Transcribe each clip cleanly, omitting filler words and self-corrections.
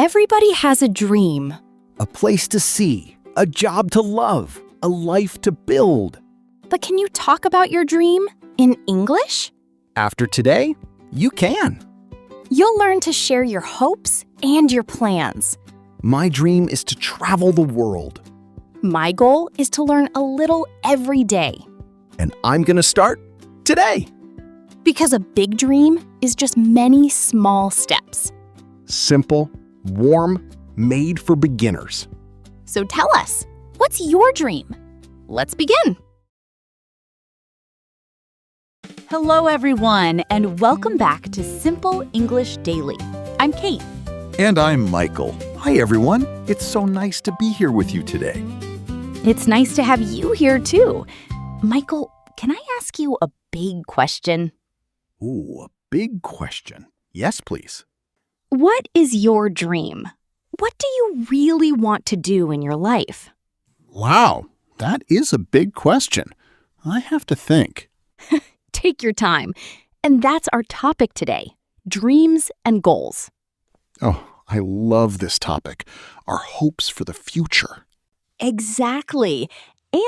Everybody has a dream. A place to see, a job to love, a life to build. But can you talk about your dream in English? After today, you can. You'll learn to share your hopes and your plans. My dream is to travel the world. My goal is to learn a little every day. And I'm going to start today. Because a big dream is just many small steps. Simple, warm, made for beginners. So tell us, what's your dream? Let's begin. Hello, everyone, and welcome back to Simple English Daily. I'm Kate. And I'm Michael. Hi, everyone. It's so nice to be here with you today. It's nice to have you here, too. Michael, can I ask you a big question? Ooh, a big question. Yes, please. What is your dream? What do you really want to do in your life? Wow, that is a big question. I have to think. Take your time. And that's our topic today, dreams and goals. Oh, I love this topic. Our hopes for the future. Exactly.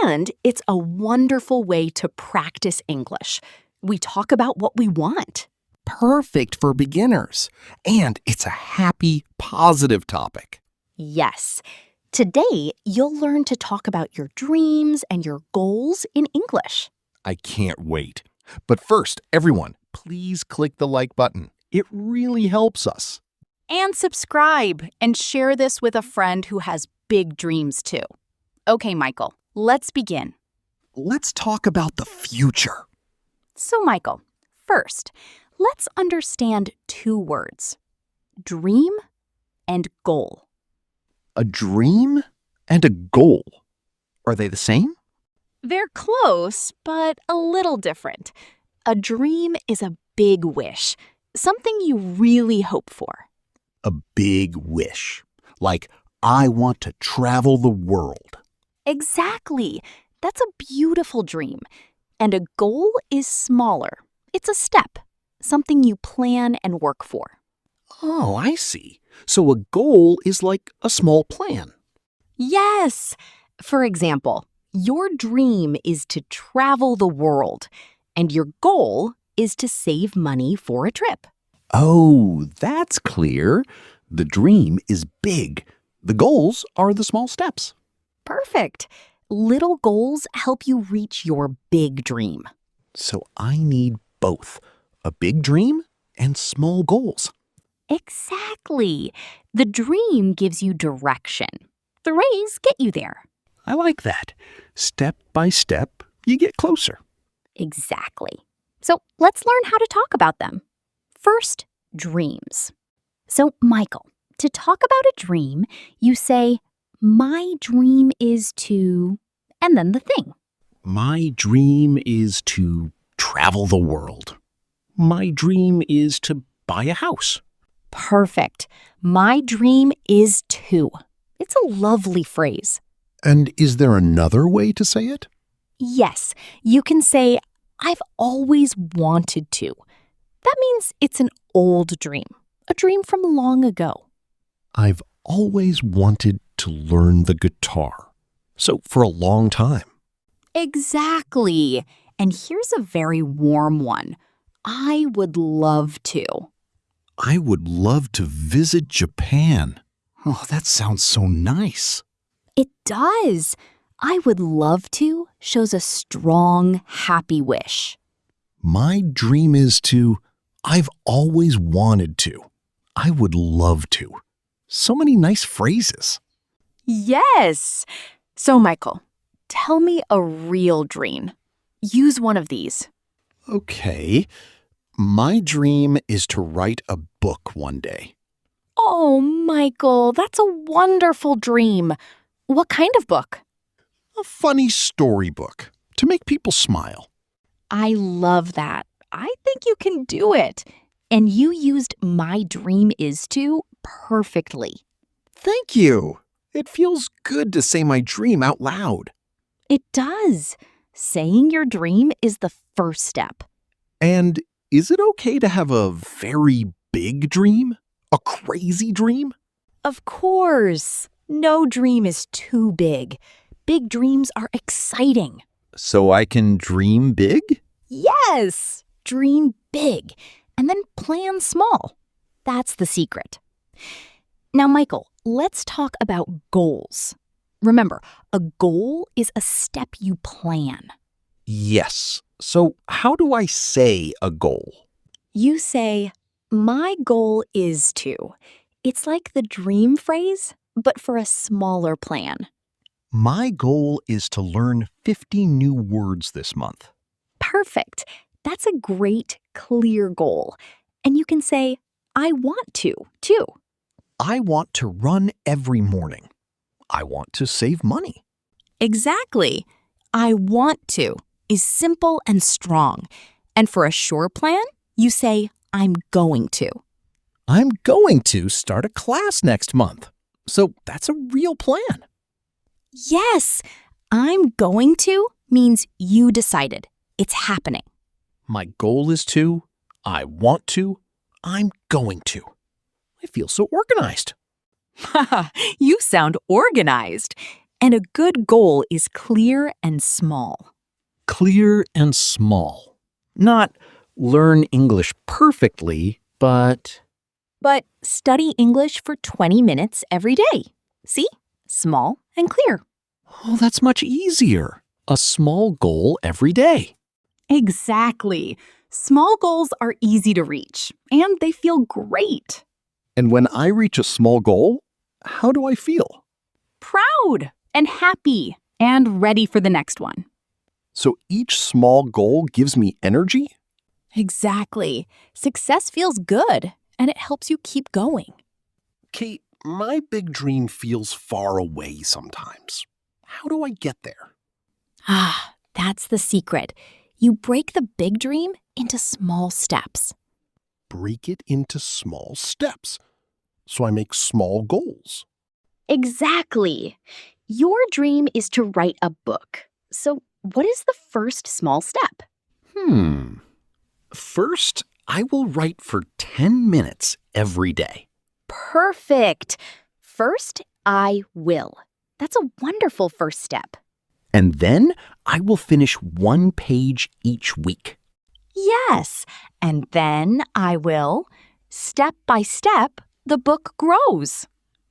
And it's a wonderful way to practice English. We talk about what we want. Perfect for beginners. And it's a happy, positive topic. Yes. Today, you'll learn to talk about your dreams and your goals in English. I can't wait. But first, everyone, please click the like button. It really helps us. And subscribe and share this with a friend who has big dreams too. Okay, Michael, let's begin. Let's talk about the future. So, Michael, first, let's understand two words, dream and goal. A dream and a goal. Are they the same? They're close, but a little different. A dream is a big wish, something you really hope for. A big wish. Like, I want to travel the world. Exactly. That's a beautiful dream. And a goal is smaller. It's a step, something you plan and work for. Oh, I see. So a goal is like a small plan. Yes. For example, your dream is to travel the world, and your goal is to save money for a trip. Oh, that's clear. The dream is big. The goals are the small steps. Perfect. Little goals help you reach your big dream. So I need both, a big dream and small goals. Exactly. The dream gives you direction. The rays get you there. I like that. Step by step, you get closer. Exactly. So let's learn how to talk about them. First, dreams. So, Michael, to talk about a dream, you say, my dream is to, and then the thing. My dream is to travel the world. My dream is to buy a house. Perfect. My dream is to. It's a lovely phrase. And is there another way to say it? Yes, you can say, I've always wanted to. That means it's an old dream, a dream from long ago. I've always wanted to learn the guitar. So for a long time. Exactly. And here's a very warm one. I would love to. I would love to visit Japan. Oh, that sounds so nice. It does. I would love to shows a strong, happy wish. My dream is to, I've always wanted to. I would love to. So many nice phrases. Yes. So, Michael, tell me a real dream. Use one of these. Okay. My dream is to write a book one day. Oh, Michael, that's a wonderful dream. What kind of book? A funny storybook to make people smile. I love that. I think you can do it. And you used my dream is to perfectly. Thank you. It feels good to say my dream out loud. It does. Saying your dream is the first step. And is it okay to have a very big dream? A crazy dream? Of course. No dream is too big. Big dreams are exciting. So I can dream big? Yes! Dream big and then plan small. That's the secret. Now, Michael, let's talk about goals. Remember, a goal is a step you plan. Yes. So how do I say a goal? You say, my goal is to. It's like the dream phrase, but for a smaller plan. My goal is to learn 50 new words this month. Perfect. That's a great, clear goal. And you can say, I want to, too. I want to run every morning. I want to save money. Exactly. I want to is simple and strong. And for a sure plan, you say, I'm going to. I'm going to start a class next month. So that's a real plan. Yes, I'm going to means you decided. It's happening. My goal is to, I want to, I'm going to. I feel so organized. You sound organized. And a good goal is clear and small. Clear and small. Not learn English perfectly, but But study English for 20 minutes every day. See? Small and clear. oh, that's much easier. A small goal every day. Exactly. Small goals are easy to reach, and they feel great. And when I reach a small goal, how do I feel? Proud and happy and ready for the next one. So each small goal gives me energy? Exactly. Success feels good, and it helps you keep going. Kate, my big dream feels far away sometimes. How do I get there? Ah, that's the secret. You break the big dream into small steps. Break it into small steps. So I make small goals. Exactly. Your dream is to write a book. So, what is the first small step? First, I will write for 10 minutes every day. Perfect. First, I will. That's a wonderful first step. And then I will finish one page each week. Yes. And then I will. Step by step, the book grows.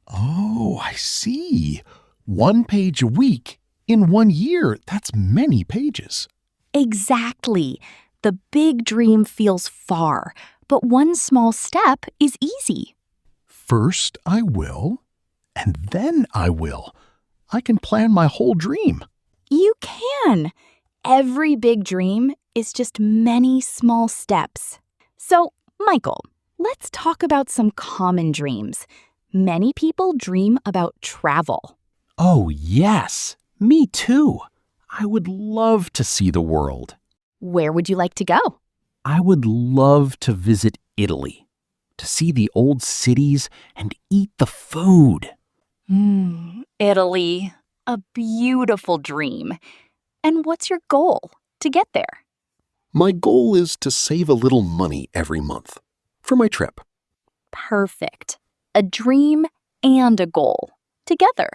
Oh, I see. 1 page a week in 1 year. That's many pages. Exactly. The big dream feels far, but one small step is easy. First I will, and then I will. I can plan my whole dream. You can. Every big dream is just many small steps. So, Michael, let's talk about some common dreams. Many people dream about travel. Oh, yes. Me too. I would love to see the world. Where would you like to go? I would love to visit Italy, to see the old cities and eat the food. Italy. A beautiful dream. And what's your goal to get there? My goal is to save a little money every month for my trip. Perfect. A dream and a goal together.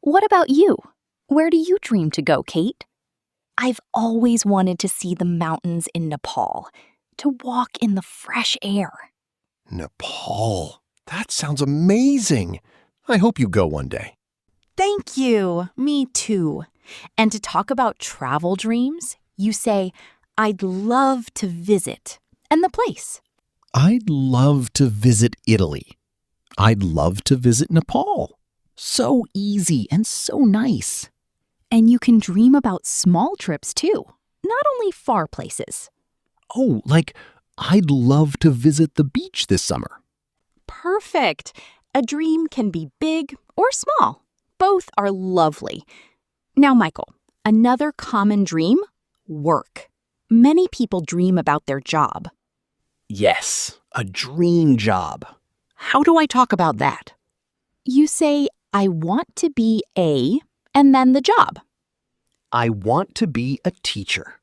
What about you? Where do you dream to go, Kate? I've always wanted to see the mountains in Nepal, to walk in the fresh air. Nepal. That sounds amazing. I hope you go one day. Thank you. Me too. And to talk about travel dreams, you say, I'd love to visit, and the place. I'd love to visit Italy. I'd love to visit Nepal. So easy and so nice. And you can dream about small trips too, not only far places. Oh, like I'd love to visit the beach this summer. Perfect. A dream can be big or small. Both are lovely. Now, Michael, another common dream, work. Many people dream about their job. Yes, a dream job. How do I talk about that? You say, I want to be a, and then the job. I want to be a teacher.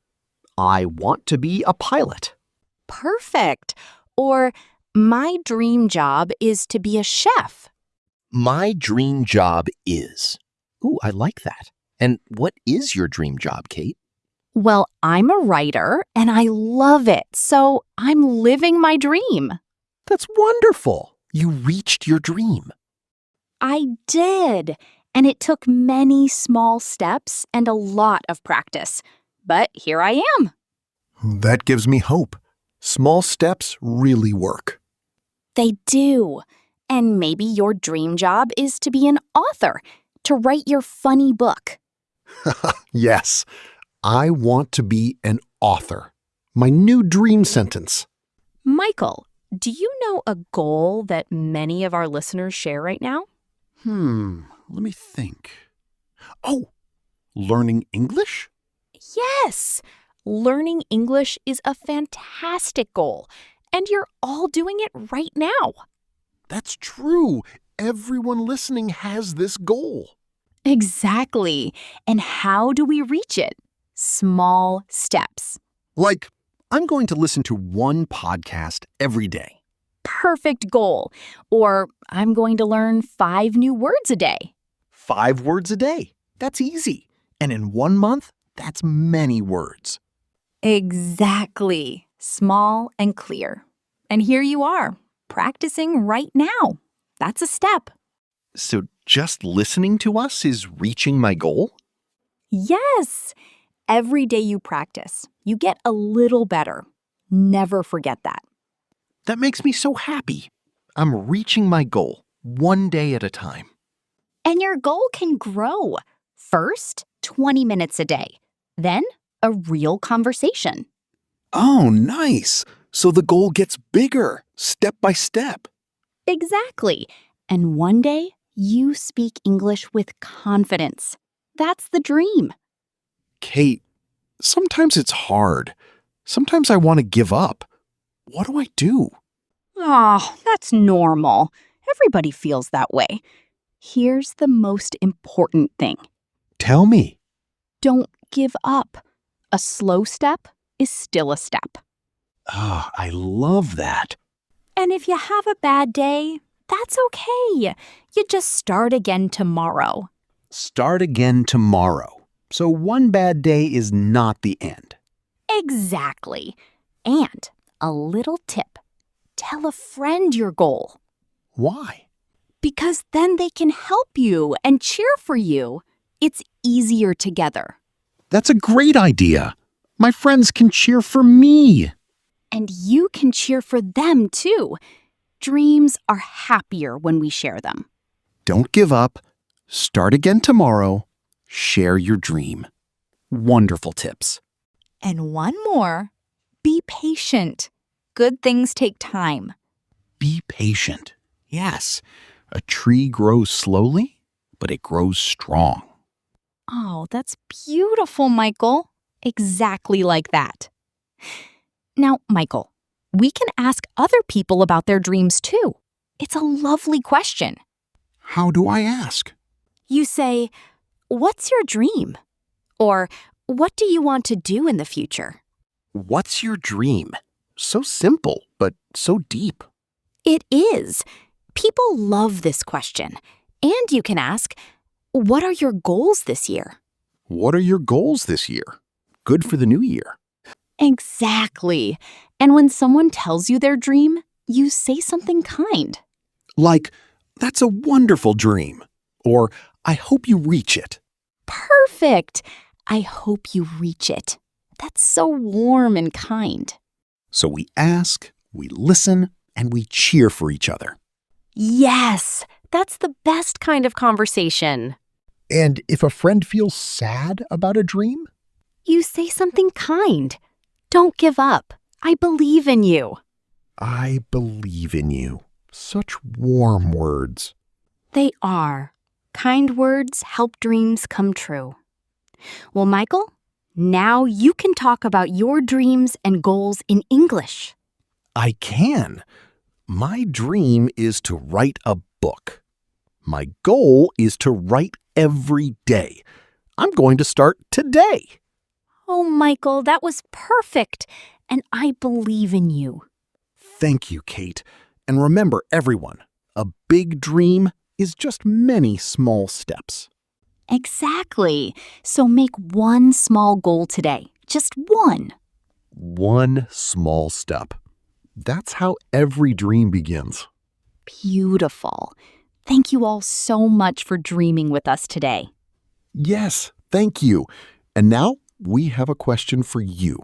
I want to be a pilot. Perfect. Or, my dream job is to be a chef. My dream job is. Ooh, I like that. And what is your dream job, Kate? Well, I'm a writer and I love it, so I'm living my dream. That's wonderful. You reached your dream. I did, and it took many small steps and a lot of practice. But here I am. That gives me hope. Small steps really work. They do. And maybe your dream job is to be an author, to write your funny book. Yes, I want to be an author. My new dream sentence. Michael, do you know a goal that many of our listeners share right now? Let me think. Oh, learning English? Yes! Learning English is a fantastic goal, and you're all doing it right now. That's true. Everyone listening has this goal. Exactly. And how do we reach it? Small steps. Like, I'm going to listen to one podcast every day. Perfect goal. Or I'm going to learn 5 new words a day. 5 words a day. That's easy. And in 1 month, that's many words. Exactly. Small and clear. And here you are, practicing right now. That's a step. So just listening to us is reaching my goal? Yes. Every day you practice, you get a little better. Never forget that. That makes me so happy. I'm reaching my goal, one day at a time. And your goal can grow. First, 20 minutes a day. Then, a real conversation. Oh, nice. So the goal gets bigger, step by step. Exactly. And one day, you speak English with confidence. That's the dream. Kate, sometimes it's hard. Sometimes I want to give up. What do I do? Oh, that's normal. Everybody feels that way. Here's the most important thing. Tell me. Don't give up. A slow step is still a step. Ah, I love that. And if you have a bad day, that's okay. You just start again tomorrow. Start again tomorrow. So one bad day is not the end. Exactly. And a little tip. Tell a friend your goal. Why? Because then they can help you and cheer for you. It's easier together. That's a great idea. My friends can cheer for me. And you can cheer for them too. Dreams are happier when we share them. Don't give up. Start again tomorrow. Share your dream. Wonderful tips. And one more. Be patient. Good things take time. Be patient. Yes, a tree grows slowly, but it grows strong. Oh, that's beautiful, Michael. Exactly like that. Now, Michael, we can ask other people about their dreams too. It's a lovely question. How do I ask? You say, "What's your dream?" Or, "What do you want to do in the future?" What's your dream? So simple, but so deep. It is. People love this question. And you can ask, "What are your goals this year?" What are your goals this year? Good for the new year. Exactly. And when someone tells you their dream, you say something kind. Like, that's a wonderful dream. Or, I hope you reach it. Perfect. I hope you reach it. That's so warm and kind. So we ask, we listen, and we cheer for each other. Yes, that's the best kind of conversation. And if a friend feels sad about a dream? You say something kind. Don't give up. I believe in you. I believe in you. Such warm words. They are. Kind words help dreams come true. Well, Michael, now you can talk about your dreams and goals in English. I can. My dream is to write a book. My goal is to write every day. I'm going to start today. Oh, Michael, that was perfect. And I believe in you. Thank you, Kate. And remember, everyone, a big dream is just many small steps. Exactly. So make one small goal today. Just one. One small step. That's how every dream begins. Beautiful. Thank you all so much for dreaming with us today. Yes, thank you. And now we have a question for you.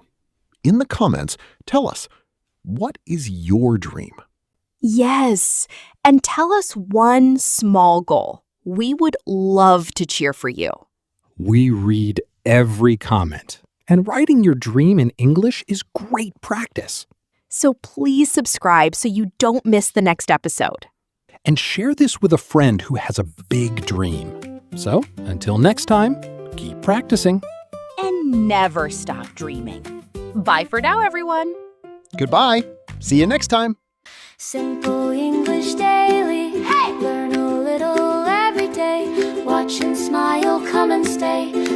In the comments, tell us, what is your dream? Yes, and tell us one small goal. We would love to cheer for you. We read every comment, and writing your dream in English is great practice. So please subscribe so you don't miss the next episode. And share this with a friend who has a big dream. So, until next time, keep practicing. And never stop dreaming. Bye for now, everyone. Goodbye. See you next time. Simple English daily. Hey! Learn a little every day. Watch and smile, come and stay.